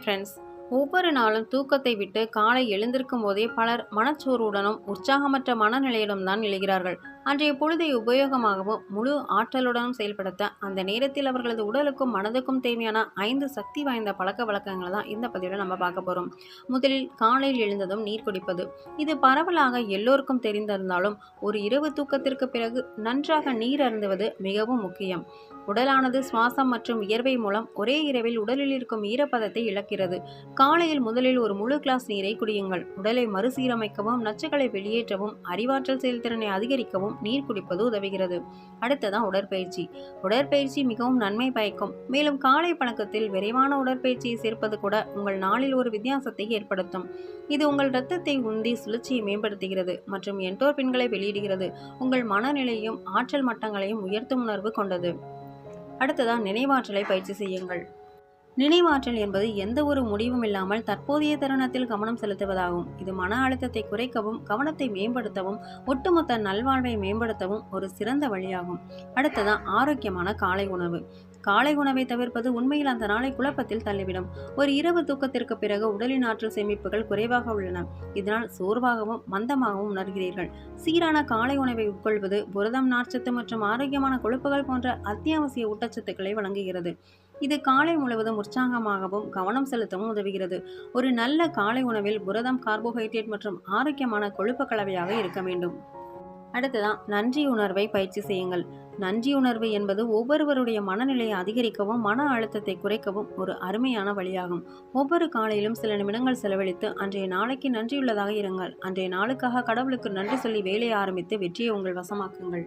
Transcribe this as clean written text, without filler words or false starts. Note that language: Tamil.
ஃப்ரெண்ட்ஸ். ஒவ்வொரு நாளும் தூக்கத்தை விட்டு காலை எழுந்திருக்கும் போதே பலர் மனச்சோர்வுடனும் உற்சாகமற்ற மனநிலையிலும் தான் எழுகிறார்கள். அன்றைய பொழுதை உபயோகமாகவும் முழு ஆற்றலுடனும் செயல்படுத்த அந்த நேரத்தில் அவர்களது உடலுக்கும் மனதுக்கும் தேவையான 5 சக்தி வாய்ந்த பழக்க வழக்கங்களை தான் இந்த பதிவில் நம்ம பார்க்க போகிறோம். முதலில் காலையில் எழுந்ததும் நீர் குடிப்பது. இது பரவலாக எல்லோருக்கும் தெரிந்திருந்தாலும் ஒரு இரவு தூக்கத்திற்கு பிறகு நன்றாக நீர் அருந்துவது மிகவும் முக்கியம். உடலானது சுவாசம் மற்றும் வியர்வை மூலம் ஒரே இரவில் உடலில் இருக்கும் ஈரப்பதத்தை இழக்கிறது. காலையில் முதலில் ஒரு முழு கிளாஸ் நீரை குடியுங்கள். உடலை மறுசீரமைக்கவும் நச்சுக்களை வெளியேற்றவும் அறிவாற்றல் செயல்திறனை அதிகரிக்கவும் நீர் குடிப்பது உதவுகிறது. அடுத்ததான் உடற்பயிற்சி. உடற்பயிற்சி மிகவும் நன்மை பயக்கும். மேலும் காலை பழக்கத்தில் விரைவான உடற்பயிற்சியை சேர்ப்பது கூட உங்கள் நாளில் ஒரு வித்தியாசத்தை ஏற்படுத்தும். இது உங்கள் இரத்தத்தை உந்தி சுழற்சியை மேம்படுத்துகிறது மற்றும் என்டோர்பின்களை வெளியிடுகிறது. உங்கள் மனநிலையும் ஆற்றல் மட்டங்களையும் உயர்த்தும் உணர்வு கொண்டது. அடுத்ததான் நினைவாற்றலை பயிற்சி செய்யுங்கள். நினைவாற்றல் என்பது எந்த ஒரு முடிவும் இல்லாமல் தற்போதைய தருணத்தில் கவனம் செலுத்துவதாகும். இது மன அழுத்தத்தை குறைக்கவும் கவனத்தை மேம்படுத்தவும் ஒட்டுமொத்த நல்வாழ்வை மேம்படுத்தவும் ஒரு சிறந்த வழியாகும். அடுத்ததான் ஆரோக்கியமான காலை உணவு. காலை உணவை தவிர்ப்பது உண்மையில் அந்த நாளை குழப்பத்தில் தள்ளிவிடும். ஒரு இரவு தூக்கத்திற்கு பிறகு உடலின் ஆற்றல் சேமிப்புகள் குறைவாக உள்ளன. இதனால் சோர்வாகவும் மந்தமாகவும் உணர்கிறீர்கள். சீரான காலை உணவை உட்கொள்வது புரதம், நார்ச்சத்து மற்றும் ஆரோக்கியமான கொழுப்புகள் போன்ற அத்தியாவசிய ஊட்டச்சத்துக்களை வழங்குகிறது. இது காலை முழுவதும் உற்சாகமாகவும் கவனம் செலுத்தவும் உதவுகிறது. ஒரு நல்ல காலை உணவில் புரதம், கார்போஹைட்ரேட் மற்றும் ஆரோக்கியமான கொழுப்பு கலவையாக இருக்க வேண்டும். அடுத்ததான் நன்றி உணர்வை பயிற்சி செய்யுங்கள். நன்றி உணர்வு என்பது ஒவ்வொருவருடைய மனநிலையை அதிகரிக்கவும் மன அழுத்தத்தை குறைக்கவும் ஒரு அருமையான வழியாகும். ஒவ்வொரு காலையிலும் சில நிமிடங்கள் செலவழித்து அன்றைய நாளைக்கு நன்றியுள்ளதாக இருங்கள். அன்றைய நாளுக்காக கடவுளுக்கு நன்றி சொல்லி வேலையை ஆரம்பித்து வெற்றியை உங்கள் வசமாக்குங்கள்.